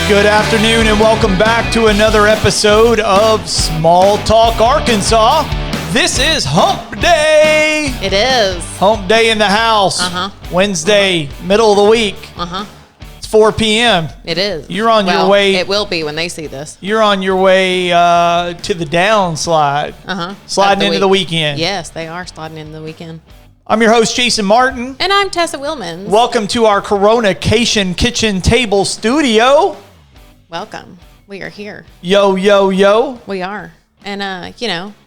Good afternoon and welcome back to another episode of Small Talk Arkansas. This is Hump Day. It is. Hump Day in the house. Wednesday, middle of the week. It's 4 p.m. It is. You're on your way. It will be when they see this. You're on your way to the downslide. Sliding into the weekend. Yes, they are sliding into the weekend. I'm your host, Jason Martin. And I'm Tessa Willmans. Welcome to our Corona-cation kitchen table studio. Welcome. We are here. Yo, yo, yo. We are. And,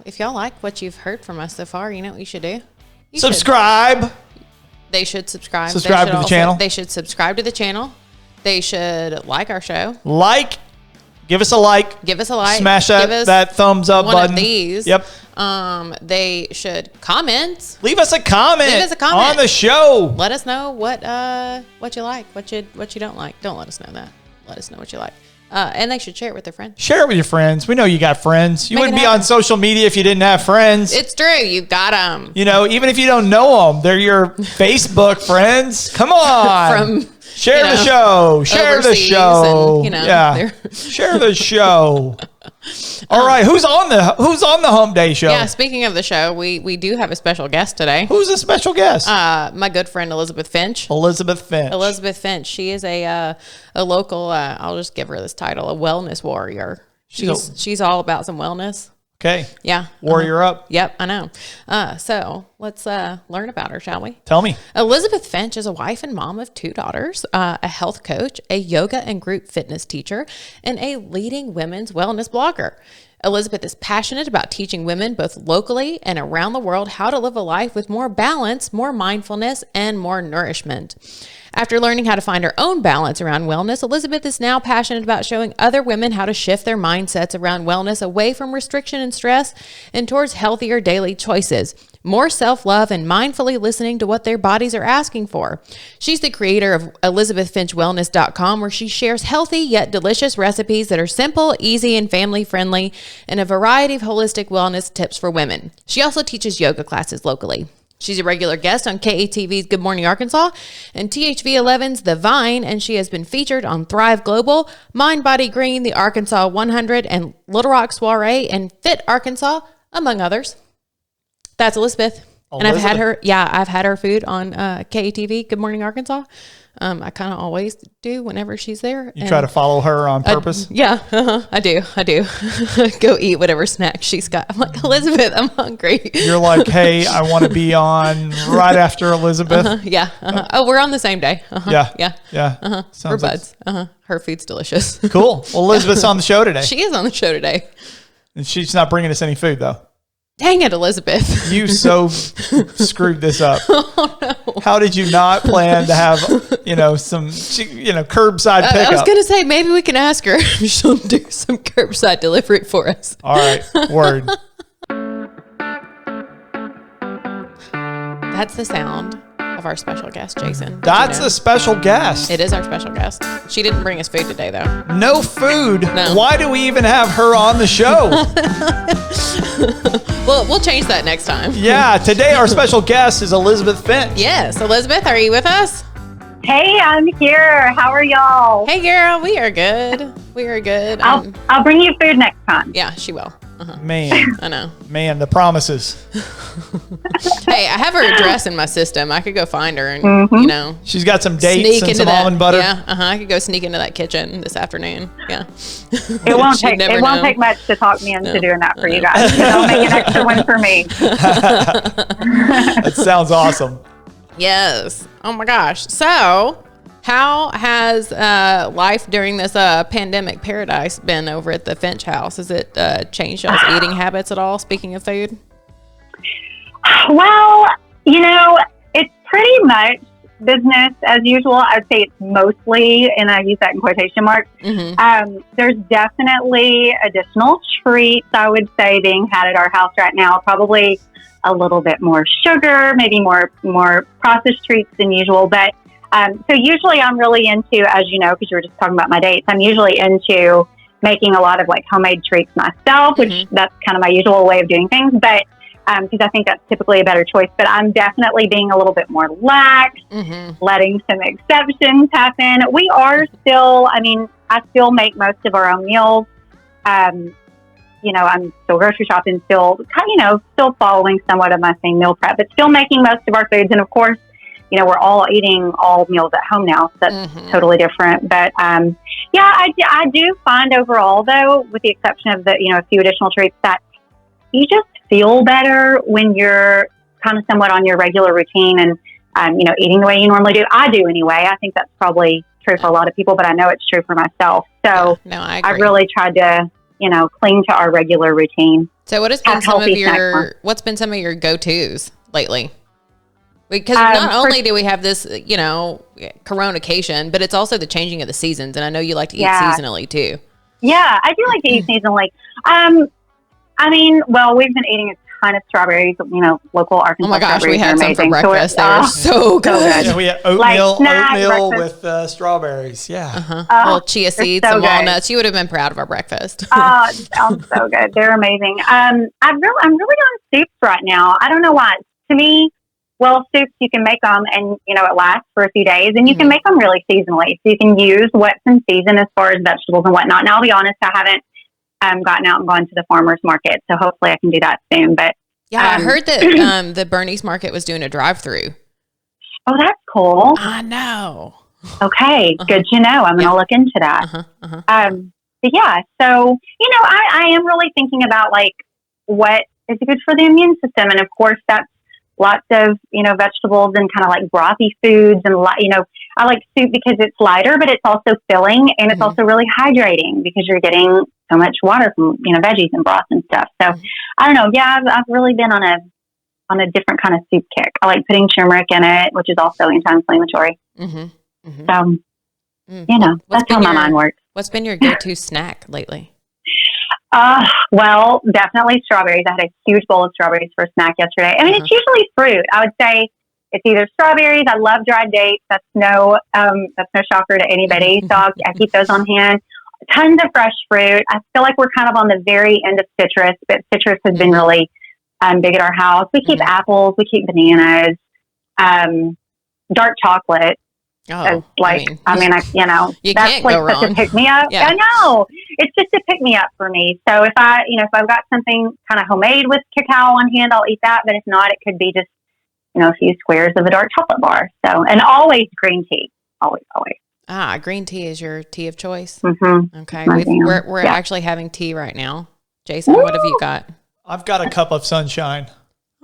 if y'all like what you've heard from us so far, you know what you should do? Subscribe. They should subscribe. Subscribe to the channel. They should subscribe to the channel. They should like our show. Give us a like. Give us a like. Smash that thumbs up button. One of these. Yep. They should comment. Leave us a comment. Leave us a comment on the show. Let us know what you like, what you don't like. Don't let us know that. Let us know what you like. And they should share it with their friends. Share it with your friends. We know you got friends. You wouldn't be on social media if you didn't have friends. It's true. You got them. You know, even if you don't know them, they're your Facebook friends. Come on. Share the show. Share the show. And, share the show. All right, who's on the Hump Day show? Yeah, speaking of the show, we do have a special guest today. Who's a special guest? My good friend Elizabeth Finch. Elizabeth Finch. She is a local. I'll just give her this title: a wellness warrior. She's all about some wellness. Okay. Yeah. Warrior up. Yep, I know. So let's learn about her, shall we? Tell me. Elizabeth Finch is a wife and mom of 2 daughters, a health coach, a yoga and group fitness teacher, and a leading women's wellness blogger. Elizabeth is passionate about teaching women both locally and around the world how to live a life with more balance, more mindfulness, and more nourishment. After learning how to find her own balance around wellness, Elizabeth is now passionate about showing other women how to shift their mindsets around wellness away from restriction and stress and towards healthier daily choices, more self-love, and mindfully listening to what their bodies are asking for. She's the creator of ElizabethFinchWellness.com, where she shares healthy yet delicious recipes that are simple, easy, and family-friendly, and a variety of holistic wellness tips for women. She also teaches yoga classes locally. She's a regular guest on KATV's Good Morning Arkansas and THV11's The Vine, and she has been featured on Thrive Global, Mind Body Green, the Arkansas 100, and Little Rock Soiree, and Fit Arkansas, among others. That's Elizabeth. And I've had her food on KATV, Good Morning Arkansas. I kind of always do whenever she's there. You try to follow her on purpose? I do. Go eat whatever snack she's got. I'm like, Elizabeth, I'm hungry. You're like, hey, I want to be on right after Elizabeth. Oh, we're on the same day. Yeah. We're buds. Her food's delicious. Cool. Well, Elizabeth's on the show today. She is on the show today. And she's not bringing us any food, though. Dang it, Elizabeth. You so screwed this up. Oh, no. How did you not plan to have, some, curbside pickup? I was going to say, maybe we can ask her if she'll do some curbside delivery for us. All right. Word. That's the sound of our special guest, Jason. That's a special guest. It is our special guest. She didn't bring us food today, though. No food? No. Why do we even have her on the show? Well, we'll change that next time. Yeah. Today, our special guest is Elizabeth Finch. Yes. Elizabeth, are you with us? Hey, I'm here. How are y'all? Hey, girl. We are good. I'll bring you food next time. Yeah, she will. Man. I know. Man, the promises. Hey, I have her address in my system. I could go find her and, She's got some dates and some almond butter. Yeah, I could go sneak into that kitchen this afternoon. Yeah. It won't take much to talk me into doing that for you guys. I'll make an extra one for me. That sounds awesome. Yes. Oh, my gosh. So, how has life during this pandemic paradise been over at the Finch house? Has it changed y'all's eating habits at all, speaking of food? Well, it's pretty much business as usual. I'd say it's mostly, and I use that in quotation marks. There's definitely additional treats, I would say, being had at our house right now. Probably a little bit more sugar, maybe more processed treats than usual. But so usually I'm really into, as you know, because you were just talking about my dates, I'm usually into making a lot of like homemade treats myself, which that's kind of my usual way of doing things. But because I think that's typically a better choice. But I'm definitely being a little bit more lax, letting some exceptions happen. We are still, I still make most of our own meals. You know, I'm still grocery shopping, still following somewhat of my same meal prep, but still making most of our foods. And of course, you know, we're all eating all meals at home now, so that's totally different. But yeah, I do find overall, though, with the exception of the, you know, a few additional treats, that you just feel better when you're kind of somewhat on your regular routine and, you know, eating the way you normally do. I do anyway. I think that's probably true for a lot of people, but I know it's true for myself. So yeah, no, I agree. I've really tried to, you know, cling to our regular routine. So what has been what's been some of your go-tos lately? Because not only do we have this, you know, Corona-cation, but it's also the changing of the seasons. And I know you like to eat seasonally too. Yeah, I do like to eat seasonally. I mean, well, we've been eating a ton of strawberries, you know, local Arkansas. Oh my gosh, we had some for amazing. breakfast. They were so good. Yeah, we had oatmeal with strawberries. Yeah. Little chia seeds, some walnuts. You would have been proud of our breakfast. Oh, it sounds so good. They're amazing. I'm really on soups right now. I don't know why. To me, well, soups, you can make them and, you know, it lasts for a few days, and you can make them really seasonally. So you can use what's in season as far as vegetables and whatnot. And I'll be honest, I haven't gotten out and gone to the farmer's market. So hopefully I can do that soon. But yeah, I heard that the Bernie's Market was doing a drive-through. Oh, that's cool. I know. Okay, good to know. I'm going to look into that. But yeah, so, you know, I am really thinking about like what is good for the immune system. And of course, that's lots of, you know, vegetables and kind of like brothy foods. And, you know, I like soup because it's lighter, but it's also filling, and it's also really hydrating because you're getting so much water from, you know, veggies and broth and stuff. So I don't know. Yeah, I've really been on a different kind of soup kick. I like putting turmeric in it, which is also anti-inflammatory. So, you know, that's how my mind works. What's been your go-to snack lately? Well, definitely strawberries. I had a huge bowl of strawberries for a snack yesterday. I mean, it's usually fruit. I would say it's either strawberries. I love dried dates. That's no shocker to anybody. So I keep those on hand. Tons of fresh fruit. I feel like we're kind of on the very end of citrus, but citrus has been really big at our house. We keep apples. We keep bananas. Dark chocolate. Oh, I mean, you know, you that's can't like go such wrong. a pick me up. Yeah. I know. It's just a pick me up for me. So if I've got something kind of homemade with cacao on hand, I'll eat that. But if not, it could be just, you know, a few squares of a dark chocolate bar. So, and always green tea. Always. Green tea is your tea of choice. Okay. We're actually having tea right now. Jason, what have you got? I've got a cup of sunshine.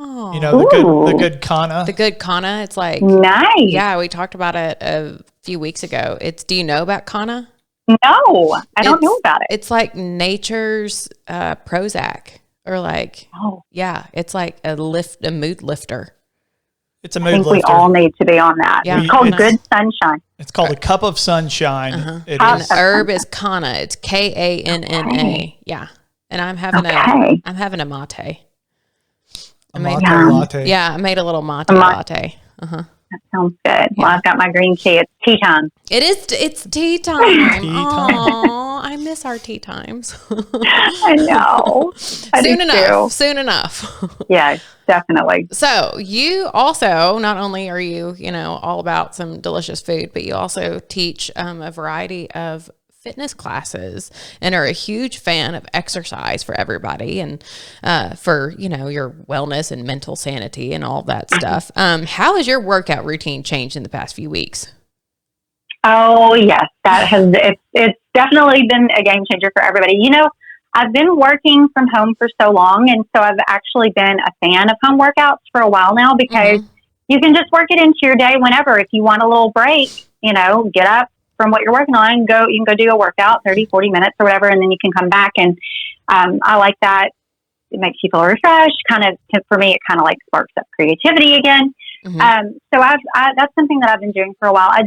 Oh, you know, the good Kana. The good Kana. It's like nice. Yeah, we talked about it a few weeks ago. Do you know about Kana? No, I don't know about it. It's like nature's Prozac, or like it's like a mood lifter. It's a mood lifter. We all need to be on that. Yeah. It's called Good Sunshine. It's called a cup of sunshine. And the herb is Kana. It's Kanna. Okay. Yeah, and I'm having a mate. Latte. Yeah, I made a little mate latte. That sounds good. Well, I've got my green tea. It's tea time. It's tea time. Oh, I miss our tea times. I know. Soon enough. Yeah, definitely. So you also, not only are you, you know, all about some delicious food, but you also teach a variety of fitness classes and are a huge fan of exercise for everybody and for, you know, your wellness and mental sanity and all that stuff. How has your workout routine changed in the past few weeks? Oh, yes, it's definitely been a game changer for everybody. You know, I've been working from home for so long, and so I've actually been a fan of home workouts for a while now because you can just work it into your day whenever. If you want a little break, you know, get up from what you're working on, you can go do a workout, 30, 40 minutes or whatever, and then you can come back. And I like that. It makes you feel refreshed. For me, it kind of like sparks up creativity again. So that's something that I've been doing for a while. I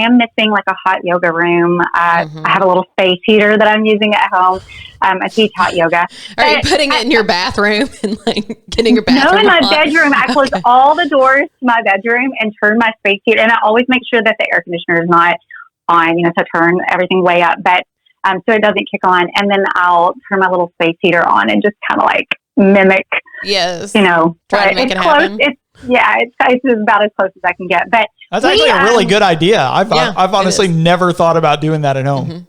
am missing like a hot yoga room. I have a little space heater that I'm using at home. I teach hot yoga. Are you putting it in your bathroom and like getting your bathroom? No, in my bedroom. I close all the doors to my bedroom and turn my space heater. And I always make sure that the air conditioner is not on, you know, so turn everything way up, but so it doesn't kick on. And then I'll turn my little space heater on and just kind of like mimic, you know, try to make it happen. It's about as close as I can get. But that's actually a really good idea. I've honestly never thought about doing that at home.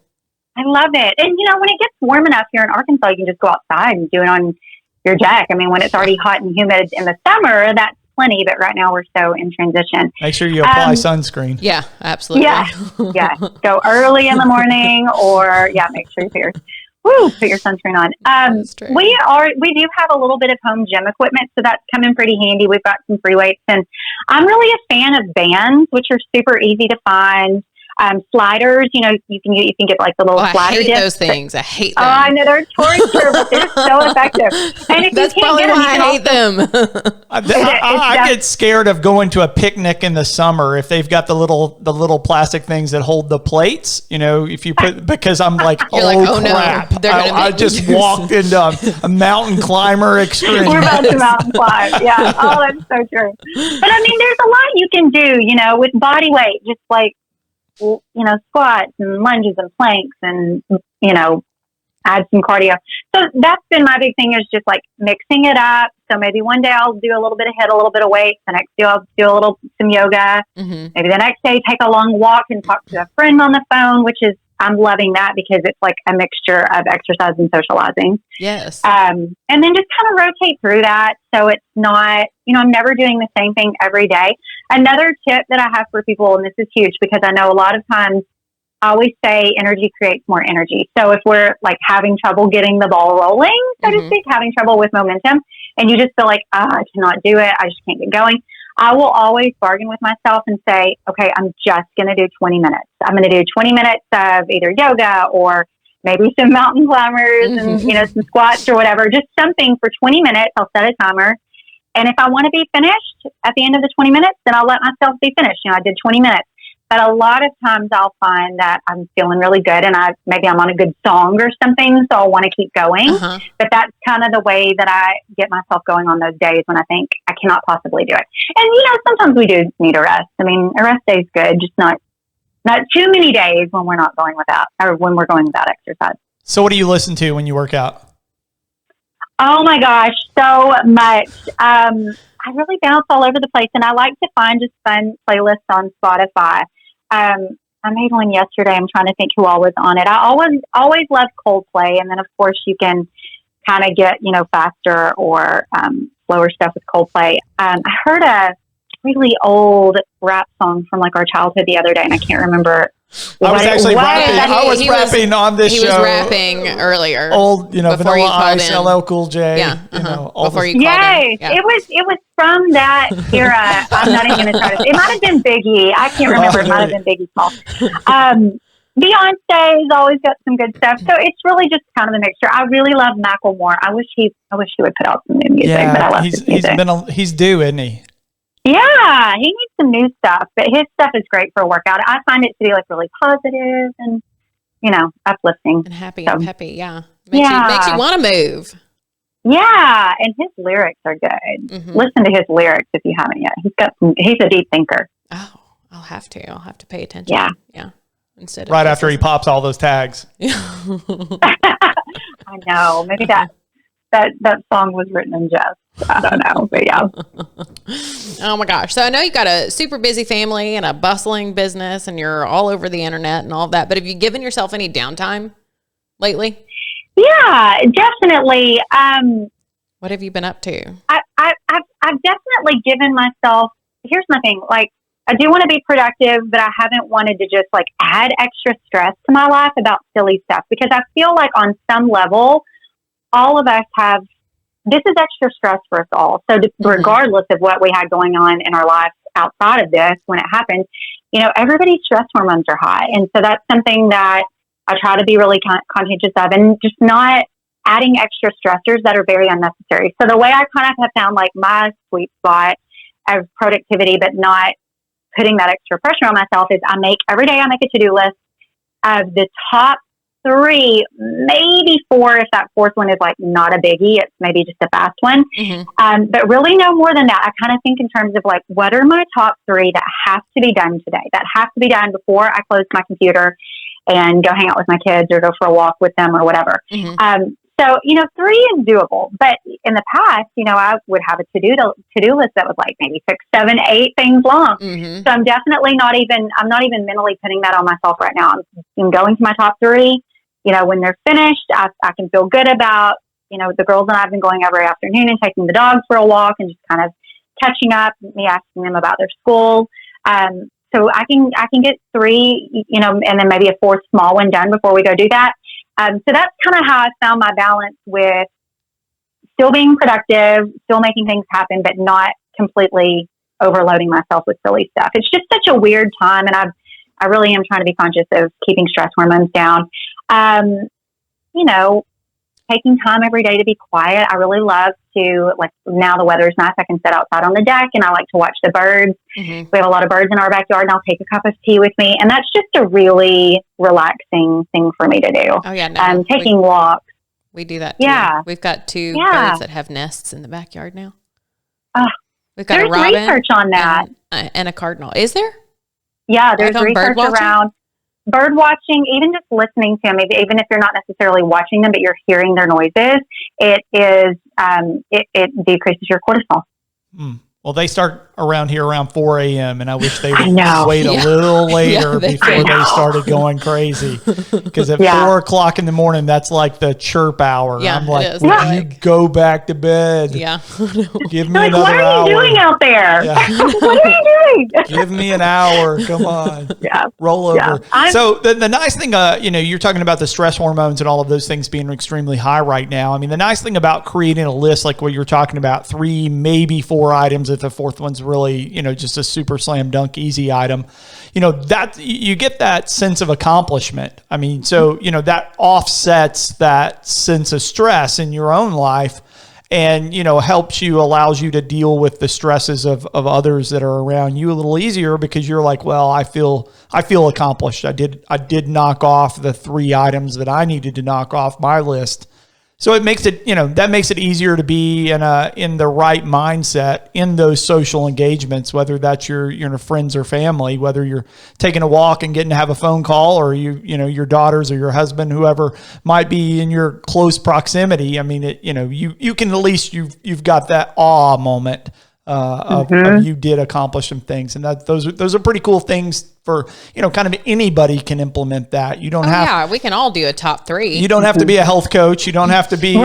I love it. And, when it gets warm enough here in Arkansas, you can just go outside and do it on your deck. I mean, when it's already hot and humid in the summer, that's plenty. But right now we're so in transition. Make sure you apply sunscreen. Yeah, absolutely. Yeah. Go early in the morning or, make sure you put your sunscreen on. We do have a little bit of home gym equipment, so that's come in pretty handy. We've got some free weights, and I'm really a fan of bands, which are super easy to find. Sliders, you can get like the little slider discs. I hate those things. I hate them. I know they're torture, but they're so effective. And if that's probably why I hate them. I get scared of going to a picnic in the summer if they've got the little plastic things that hold the plates. If you put, because I'm like, oh crap! No, I just walked into a mountain climber extreme. We're about to mountain climb. Yeah. Oh, that's so true. But I mean, there's a lot you can do. With body weight, just like, squats and lunges and planks and, add some cardio. So that's been my big thing, is just like mixing it up. So maybe one day I'll do a little bit of HIIT, a little bit of weights. The next day I'll do some yoga. Mm-hmm. Maybe the next day take a long walk and talk to a friend on the phone, which is, I'm loving that because it's like a mixture of exercise and socializing. Yes. And then just kind of rotate through that. So it's not, I'm never doing the same thing every day. Another tip that I have for people, and this is huge because I know a lot of times I always say energy creates more energy. So if we're like having trouble getting the ball rolling, so to speak, having trouble with momentum, and you just feel like, I cannot do it, I just can't get going, I will always bargain with myself and say, okay, I'm just going to do 20 minutes. I'm going to do 20 minutes of either yoga or maybe some mountain climbers and, some squats or whatever, just something for 20 minutes. I'll set a timer. And if I want to be finished at the end of the 20 minutes, then I'll let myself be finished. I did 20 minutes. But a lot of times I'll find that I'm feeling really good and maybe I'm on a good song or something, so I'll want to keep going. Uh-huh. But that's kind of the way that I get myself going on those days when I think I cannot possibly do it. And, sometimes we do need a rest. I mean, a rest day is good, just not too many days when we're not going without, or when we're going without exercise. So what do you listen to when you work out? Oh my gosh, so much. I really bounce all over the place, and I like to find just fun playlists on Spotify. I made one yesterday. I'm trying to think who all was on it. I always loved Coldplay, and then of course you can kind of get faster or slower stuff with Coldplay. I heard a really old rap song from like our childhood the other day, and I can't remember. I was actually rapping. I was rapping on this show. He was rapping earlier. Old, Vanilla Ice, LL Cool J. Yeah. Before you called in. Yeah. It was from that era. I'm not even going to try to. It might have been Biggie. I can't remember. It might have been Biggie Small. Beyonce's always got some good stuff. So it's really just kind of a mixture. I really love Macklemore. I wish he would put out some new music. But I love his music. He's due, isn't he? Yeah, he needs some new stuff, but his stuff is great for a workout. I find it to be like really positive and, uplifting. And happy and peppy, yeah. Makes you want to move. Yeah, and his lyrics are good. Mm-hmm. Listen to his lyrics if you haven't yet. He's a deep thinker. Oh, I'll have to pay attention. Yeah. Instead of right after he pops all those tags. I know. Maybe that song was written in jest. I don't know, but yeah. Oh my gosh. So I know you've got a super busy family and a bustling business and you're all over the internet and all of that, but have you given yourself any downtime lately? Yeah, definitely. What have you been up to? I've definitely given myself, here's my thing, like I do want to be productive, but I haven't wanted to just like add extra stress to my life about silly stuff because I feel like on some level, all of us have, this is extra stress for us all. So regardless of what we had going on in our life outside of this, when it happens, everybody's stress hormones are high. And so that's something that I try to be really conscientious of and just not adding extra stressors that are very unnecessary. So the way I kind of have found like my sweet spot of productivity, but not putting that extra pressure on myself is every day I make a to-do list of the top 3, maybe 4, if that 4th one is like not a biggie, it's maybe just a fast one. Mm-hmm. But really no more than that. I kind of think in terms of like, what are my top 3 that have to be done today, that have to be done before I close my computer and go hang out with my kids or go for a walk with them or whatever. Mm-hmm. So, 3 is doable, but in the past, I would have a to-do list that was like maybe 6, 7, 8 things long. Mm-hmm. So I'm definitely I'm not even mentally putting that on myself right now. I'm going to my top 3 when they're finished, I can feel good about, the girls and I have been going every afternoon and taking the dogs for a walk and just kind of catching up, me asking them about their school. So I can get 3, and then maybe a 4th small one done before we go do that. So that's kind of how I found my balance with still being productive, still making things happen, but not completely overloading myself with silly stuff. It's just such a weird time, and I really am trying to be conscious of keeping stress hormones down. Taking time every day to be quiet. I really love to, like, now the weather's nice, I can sit outside on the deck and I like to watch the birds. Mm-hmm. We have a lot of birds in our backyard, and I'll take a cup of tea with me. And that's just a really relaxing thing for me to do. Oh, yeah. No, taking walks. We do that too. Yeah. We've got 2 birds that have nests in the backyard now. We've got a robin. There's research on that. And a cardinal. Is there? Yeah, there's research around bird watching, even just listening to them, even if you're not necessarily watching them, but you're hearing their noises, it decreases your cortisol. Well, they start around here around 4 a.m. and I wish they would wait a little later before they started going crazy. Because at 4 o'clock in the morning, that's like the chirp hour. Yeah, I'm like, you go back to bed. Yeah. Give me another hour. What are you doing out there? Yeah. What are you doing? Give me an hour. Come on. Yeah. Roll over. Yeah. So the nice thing, you're talking about the stress hormones and all of those things being extremely high right now. I mean, the nice thing about creating a list like what you're talking about, 3, maybe 4 items, if the 4th one's really, just a super slam dunk easy item, that you get that sense of accomplishment. I mean, so, that offsets that sense of stress in your own life and, allows you to deal with the stresses of others that are around you a little easier because you're like, well, I feel accomplished. I did knock off the 3 items that I needed to knock off my list. So it makes it, that makes it easier to be in the right mindset in those social engagements, whether that's your friends or family, whether you're taking a walk and getting to have a phone call or your daughters or your husband, whoever might be in your close proximity. I mean, you can at least you've got that awe moment of you did accomplish some things, and those are pretty cool things for kind of anybody can implement that. You don't have. Yeah, we can all do a top 3. You don't have to be a health coach. You don't have to be.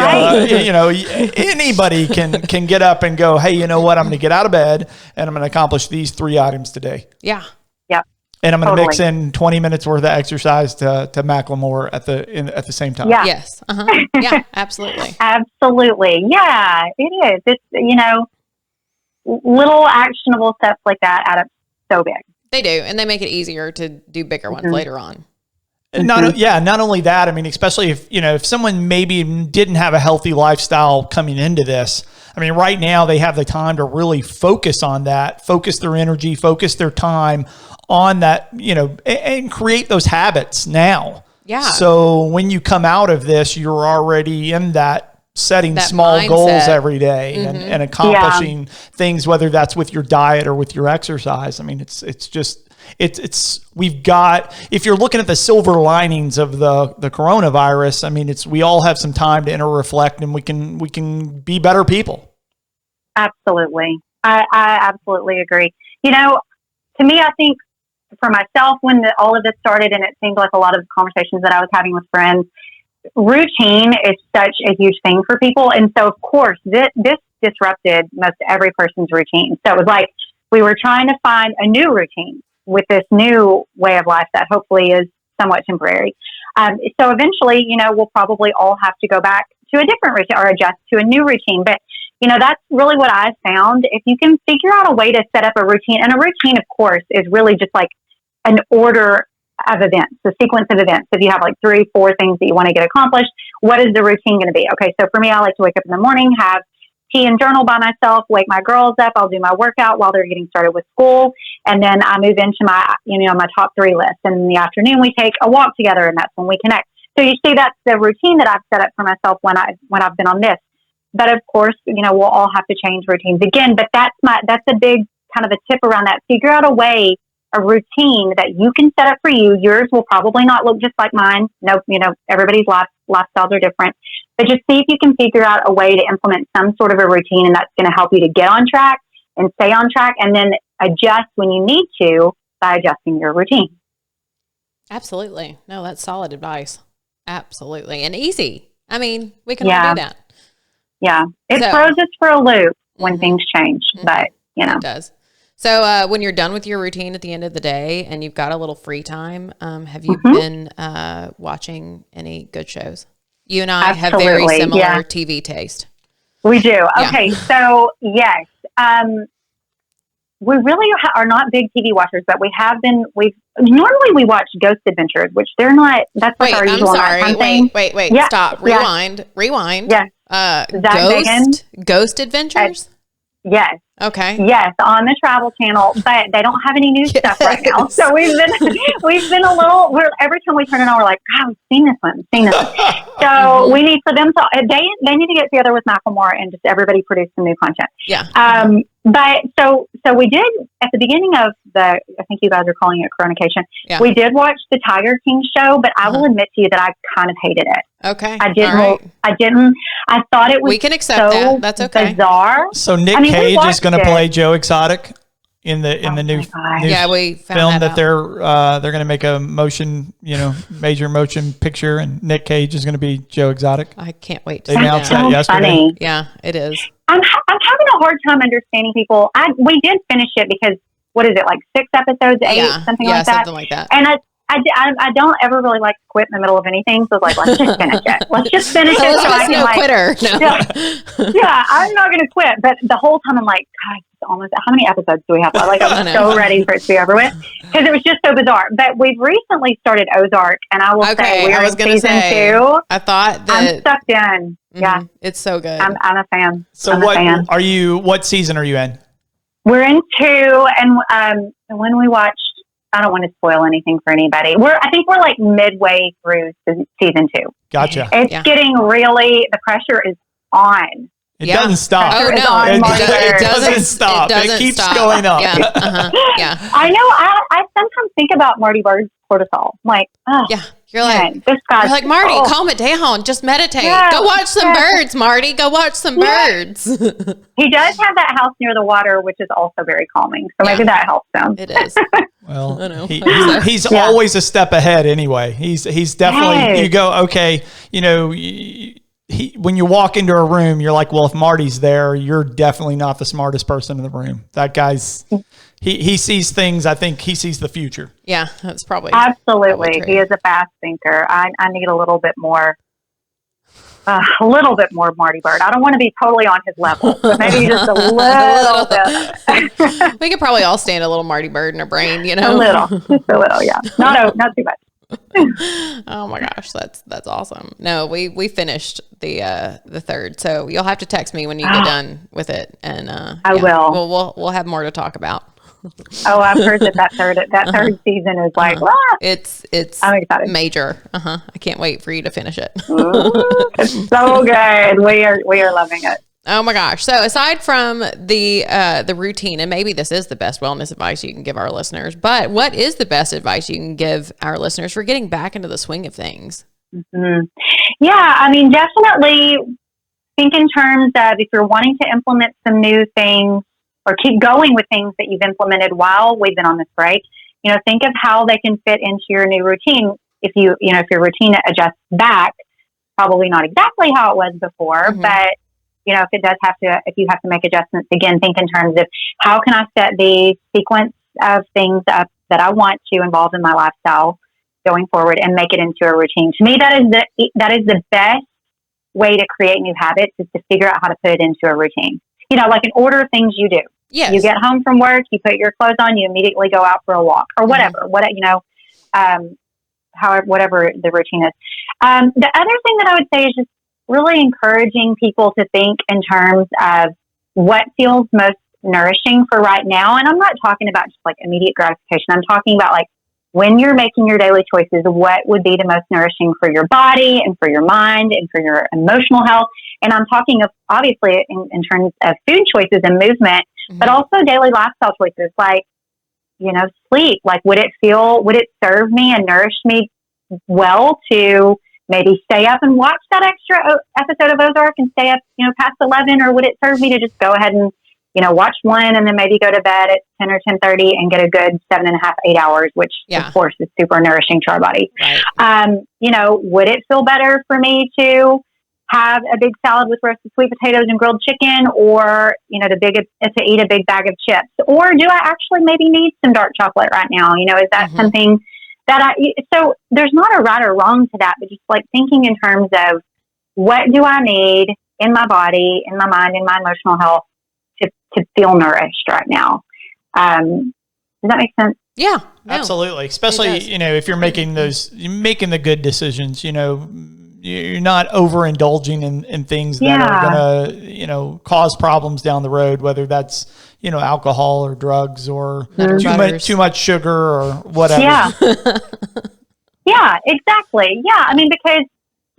Anybody can get up and go, hey, you know what? I'm going to get out of bed and I'm going to accomplish these 3 items today. Yeah. Yeah. And I'm going to mix in 20 minutes worth of exercise to Macklemore at the same time. Yeah. Yes. Yeah. Absolutely. Absolutely. Yeah. It is. It's little actionable steps like that add up so big. They do, and they make it easier to do bigger ones later on. And not only that, I mean, especially if someone maybe didn't have a healthy lifestyle coming into this, I mean, right now they have the time to really focus on that, focus their energy, focus their time on that, and create those habits now. Yeah. So when you come out of this, you're already in that setting that small mindset. Goals every day and accomplishing things, whether that's with your diet or with your exercise. I mean, we've got, if you're looking at the silver linings of the coronavirus, I mean, we all have some time to reflect and we can be better people. Absolutely. I absolutely agree. To me, I think for myself, when all of this started and it seemed like a lot of the conversations that I was having with friends, routine is such a huge thing for people. And so, of course, this disrupted most every person's routine. So it was like we were trying to find a new routine with this new way of life that hopefully is somewhat temporary. So eventually, we'll probably all have to go back to a different routine or adjust to a new routine. But, that's really what I found. If you can figure out a way to set up a routine, and a routine, of course, is really just like an order of events, the sequence of events. If you have like 3, 4 things that you want to get accomplished, what is the routine going to be? Okay, so for me, I like to wake up in the morning, have tea and journal by myself, wake my girls up. I'll do my workout while they're getting started with school. And then I move into my, my top 3 list. And in the afternoon, we take a walk together, and that's when we connect. So you see, that's the routine that I've set up for myself when I've been on this. But of course, we'll all have to change routines again. But that's a big kind of a tip around that. Figure out a routine that you can set up for you. Yours will probably not look just like mine. No, everybody's lifestyles are different. But just see if you can figure out a way to implement some sort of a routine, and that's going to help you to get on track and stay on track, and then adjust when you need to by adjusting your routine. Absolutely. No, that's solid advice. Absolutely. And easy. I mean, we can all do that. Yeah. It throws us for a loop when things change, but It does. So when you're done with your routine at the end of the day and you've got a little free time, have you been watching any good shows? You and I have very similar TV taste. We do. Okay. So yes, we really are not big TV watchers, but normally we watch Ghost Adventures, which they're not, that's like our usual nighttime thing. Wait, stop. Rewind. Yes. Ghost Adventures? Yes. Okay. Yes, on the Travel Channel, but they don't have any new stuff right now. So we've been a little. Every time we turn it on, we're like, "God, we've seen this one." So we need for them to. They need to get together with Macklemore and just everybody produce some new content. Yeah. But so we did at the beginning of I think you guys are calling it Coronation. Yeah. We did watch the Tiger King show, but I will admit to you that I kind of hated it. Okay. I didn't. I thought it was. We can accept that. That's okay. Bizarre. So Nick Cage is going to play Joe Exotic in the new we found film that they're going to make a major motion picture, and Nick Cage is going to be Joe Exotic. I can't wait to see that. They announced that yesterday. Funny. Yeah, it is. I'm having a hard time understanding people. We did finish it because what is it, like 6 episodes, 8, something like that? Something like that. And I don't ever really like to quit in the middle of anything, so it's like, let's just finish it. Let's just finish it. So I can quitter. No. Yeah, I'm not going to quit. But the whole time I'm like, God, it's almost, how many episodes do we have? Like, I'm so ready for it to be over with because it was just so bizarre. But we've recently started Ozark, and I will say we're in season 2. I thought that I'm sucked in. Yeah, it's so good. I'm a fan. So what season are you in? We're in 2, and when we watched, I don't want to spoil anything for anybody. I think we're like midway through season 2. Gotcha. It's getting really, the pressure is on. It doesn't stop. Oh, no. It doesn't stop. It keeps going up. Yeah. I know. I sometimes think about Marty Bird's cortisol. I'm like, oh. Yeah. You're like, Marty, calm it down. Just meditate. Yeah, go watch some birds, Marty. Go watch some birds. He does have that house near the water, which is also very calming. So maybe that helps him. It is. Well, I know. He's always a step ahead anyway. He's definitely, you go, okay, when you walk into a room, you're like, well, if Marty's there, you're definitely not the smartest person in the room. That guy's... He sees things. I think he sees the future. Yeah, that's probably absolutely. He is a fast thinker. I need a little bit more Marty Bird. I don't want to be totally on his level, but maybe just a little bit. We could probably all stand a little Marty Bird in our brain, A little, just a little, yeah. Not too much. Oh my gosh, that's awesome. No, we finished the 3rd, so you'll have to text me when you get done with it, and I will. We'll have more to talk about. Oh, I've heard that third season is like, it's I'm excited. Major. I can't wait for you to finish it. It's so good. We are loving it. Oh my gosh. So aside from the routine, and maybe this is the best wellness advice you can give our listeners, but what is the best advice you can give our listeners for getting back into the swing of things? Mm-hmm. Yeah, I mean, definitely think in terms of if you're wanting to implement some new things or keep going with things that you've implemented while we've been on this break, think of how they can fit into your new routine. If if your routine adjusts back, probably not exactly how it was before, but if you have to make adjustments, again, think in terms of how can I set the sequence of things up that I want to involve in my lifestyle going forward and make it into a routine. To me, that is the best way to create new habits, is to figure out how to put it into a routine. Like an order of things you do. Yes. You get home from work, you put your clothes on, you immediately go out for a walk or whatever, whatever the routine is. The other thing that I would say is just really encouraging people to think in terms of what feels most nourishing for right now. And I'm not talking about just like immediate gratification. I'm talking about like when you're making your daily choices, what would be the most nourishing for your body and for your mind and for your emotional health. And I'm talking of obviously in terms of food choices and movement, but also daily lifestyle choices like, sleep. Like, would it serve me and nourish me well to maybe stay up and watch that extra episode of Ozark and stay up, past 11, or would it serve me to just go ahead and watch one and then maybe go to bed at 10 or 10:30 and get a good 7.5, 8 hours, which of course is super nourishing to our body. Right. Would it feel better for me to have a big salad with roasted sweet potatoes and grilled chicken, or, to eat a big bag of chips? Or do I actually maybe need some dark chocolate right now? Is that something that so there's not a right or wrong to that, but just like thinking in terms of what do I need in my body, in my mind, in my emotional health to feel nourished right now. Does that make sense? Yeah, absolutely. Especially, if you're making the good decisions, you're not overindulging in things that are gonna, cause problems down the road, whether that's, alcohol or drugs or too much sugar or whatever. Yeah. Yeah, exactly. Yeah. I mean, because,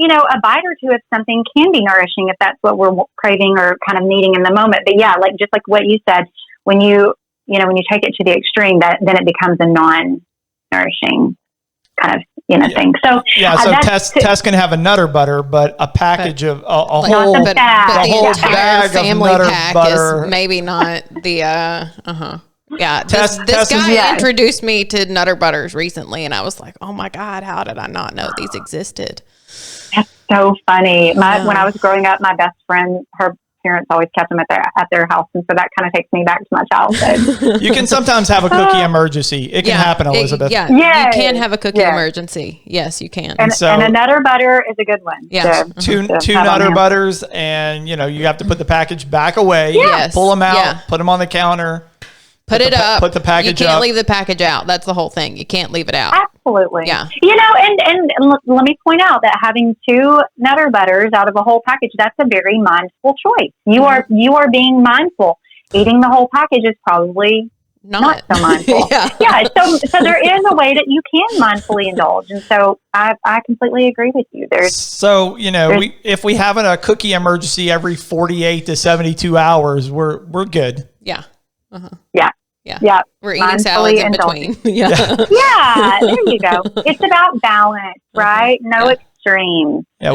a bite or two of something can be nourishing if that's what we're craving or kind of needing in the moment. But yeah, just like what you said, when you take it to the extreme, then it becomes a non-nourishing kind of, thing. So Tess can have a Nutter Butter, but a package of a whole bag of Nutter Butter is maybe not the Yeah, this guy introduced me to Nutter Butters recently, and I was like, "Oh my God, how did I not know these existed?" That's so funny. When I was growing up, my best friend, her parents always kept them at their house, and so that kind of takes me back to my childhood. You can sometimes have a cookie emergency. It can happen, Elizabeth. You can have a cookie emergency. Yes, you can. And a Nutter Butter is a good one. Yeah, two Nutter Butters, and you have to put the package back away. Yes. Pull them out, put them on the counter. Put it up. Put the package up. You can't up. leave the package out. That's the whole thing. You can't leave it out. Absolutely. Yeah. And let me point out that having 2 Nutter Butters out of a whole package, that's a very mindful choice. You are being mindful. Eating the whole package is probably not so mindful. So there is a way that you can mindfully indulge. And so I completely agree with you. If we have a cookie emergency every 48 to 72 hours, we're good. Yeah. Yeah. We're eating salads in between. Yeah, there you go. It's about balance, right? No extremes. Yeah,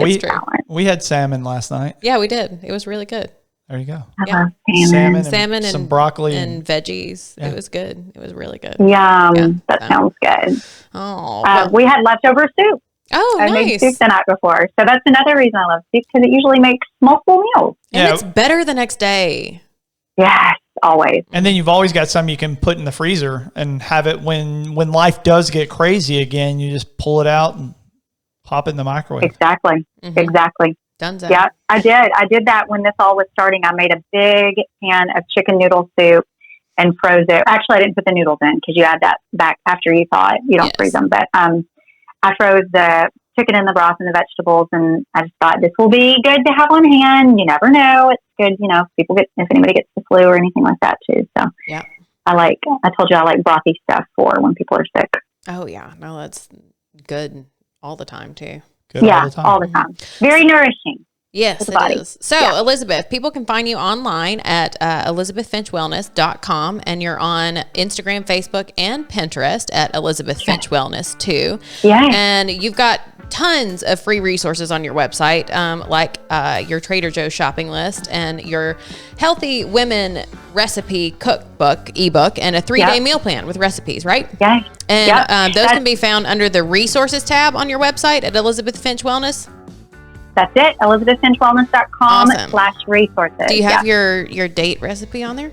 we had salmon last night. Yeah, we did. It was really good. There you go. Yeah. Salmon and some broccoli and veggies. Yeah. It was good. It was really good. Yum. That sounds good. Oh, we had leftover soup. Oh, I made soup the night before. So that's another reason I love soup, because it usually makes multiple meals. And it's better the next day. Yes, always. And then you've always got some you can put in the freezer and have it when life does get crazy again, you just pull it out and pop it in the microwave. Exactly. Exactly. Dunzo. Yeah, I did. I did that when this all was starting. I made a big pan of chicken noodle soup and froze it. Actually, I didn't put the noodles in because you add that back after you thaw it. You don't freeze them. But I froze the chicken in the broth and the vegetables, and I just thought this will be good to have on hand. You never know. It's good, if anybody gets the flu or anything like that too. So yeah, I told you I like brothy stuff for when people are sick. Oh yeah, no, that's good all the time too. Good all the time. Very nourishing. Yes, it is. So, Elizabeth, people can find you online at elizabethfinchwellness.com, and you're on Instagram, Facebook, and Pinterest at Elizabeth Finch Wellness too. Yeah. And you've got tons of free resources on your website, like your Trader Joe's shopping list and your Healthy Women Recipe Cookbook ebook and a 3-day meal plan with recipes, right? Yeah. And those can be found under the resources tab on your website at Elizabeth Finch Wellness. That's it. ElizabethFinchWellness.com/resources. Do you have your date recipe on there?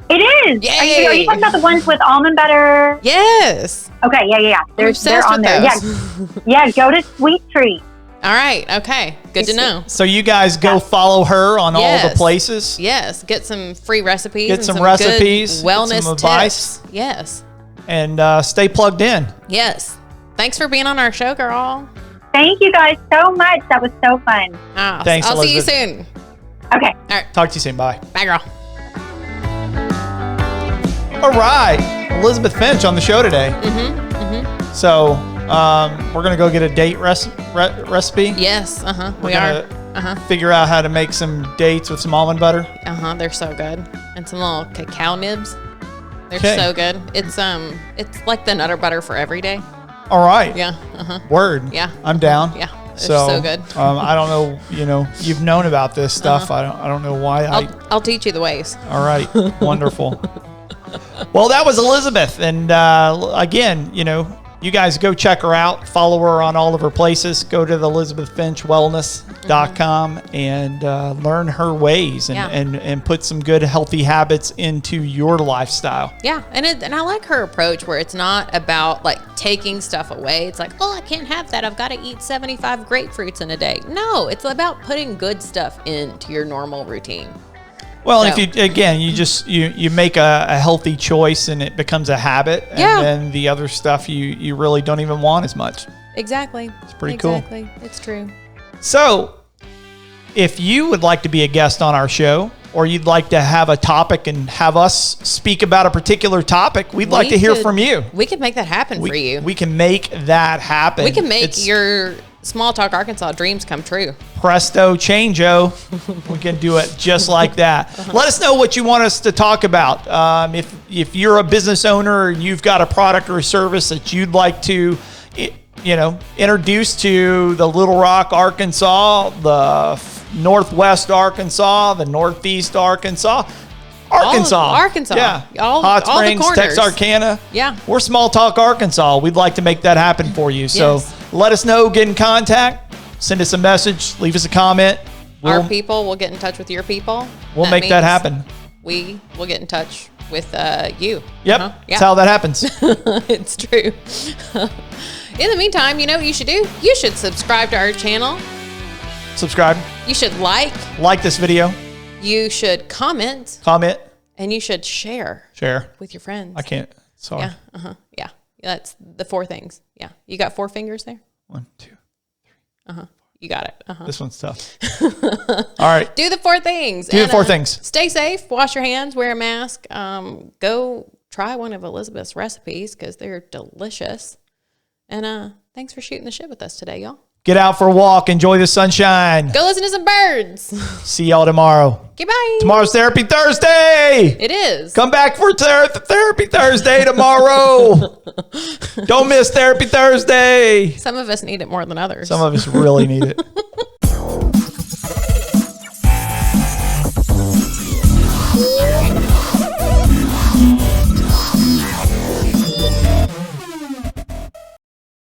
It is. Yay. Are you talking about the ones with almond butter? Yes. Okay. Yeah. They're on there. Those. Yeah. Go to Sweet Treat. All right. Okay. Good to know. So you guys go follow her on all the places. Yes. Get some free recipes. Get some recipes. Good wellness some advice. tips. Yes. And stay plugged in. Yes. Thanks for being on our show, girl. Thank you guys so much. That was so fun. Thanks, I'll Elizabeth. see you soon. Okay. All right. Talk to you soon. Bye. Bye, girl. All right. Elizabeth Finch on the show today. So we're going to go get a date recipe. Yes. We are. Figure out how to make some dates with some almond butter. They're so good. And some little cacao nibs. They're so good. It's like the Nutter Butter for every day. All right. Yeah. Word. Yeah. I'm down. Yeah. so good. I don't know, you've known about this stuff. I don't know why. I'll teach you the ways. All right. Wonderful. Well, that was Elizabeth. And again, you guys go check her out. Follow her on all of her places. Go to the ElizabethFinchWellness.com and learn her ways and put some good, healthy habits into your lifestyle. Yeah. And I like her approach where it's not about like taking stuff away. It's like, I can't have that. I've got to eat 75 grapefruits in a day. No, it's about putting good stuff into your normal routine. Well, if you make a healthy choice and it becomes a habit, and then the other stuff you really don't even want as much. Exactly. It's pretty cool. Exactly. It's true. So, if you would like to be a guest on our show, or you'd like to have a topic and have us speak about a particular topic, we'd like to hear from you. We could make that happen for you. We can make that happen. We can make your Small Talk Arkansas dreams come true. Presto changeo. We can do it just like that. Let us know what you want us to talk about. If you're a business owner and you've got a product or a service that you'd like to introduce to the Little Rock, Arkansas, the Northwest Arkansas, the Northeast Arkansas. Arkansas. Yeah. all Hot Springs, the corners. Texarkana. Yeah. We're Small Talk Arkansas. We'd like to make that happen for you. So let us know, get in contact, send us a message, leave us a comment. Our people will get in touch with your people. We'll make that happen. We will get in touch with you. Yep. That's how that happens. It's true. In the meantime, you know what you should do? You should subscribe to our channel. Subscribe. You should like this video. You should comment. And you should share with your friends. I can't. Sorry. Yeah. Yeah. That's the 4 things. Yeah. You got 4 fingers there? 1, 2, 3. You got it. This one's tough. All right. Do the 4 things. Do the 4 things. Stay safe. Wash your hands. Wear a mask. Go try one of Elizabeth's recipes because they're delicious. And thanks for shooting the shit with us today, y'all. Get out for a walk. Enjoy the sunshine. Go listen to some birds. See y'all tomorrow. Goodbye. Tomorrow's Therapy Thursday. It is. Come back for Therapy Thursday tomorrow. Don't miss Therapy Thursday. Some of us need it more than others. Some of us really need it.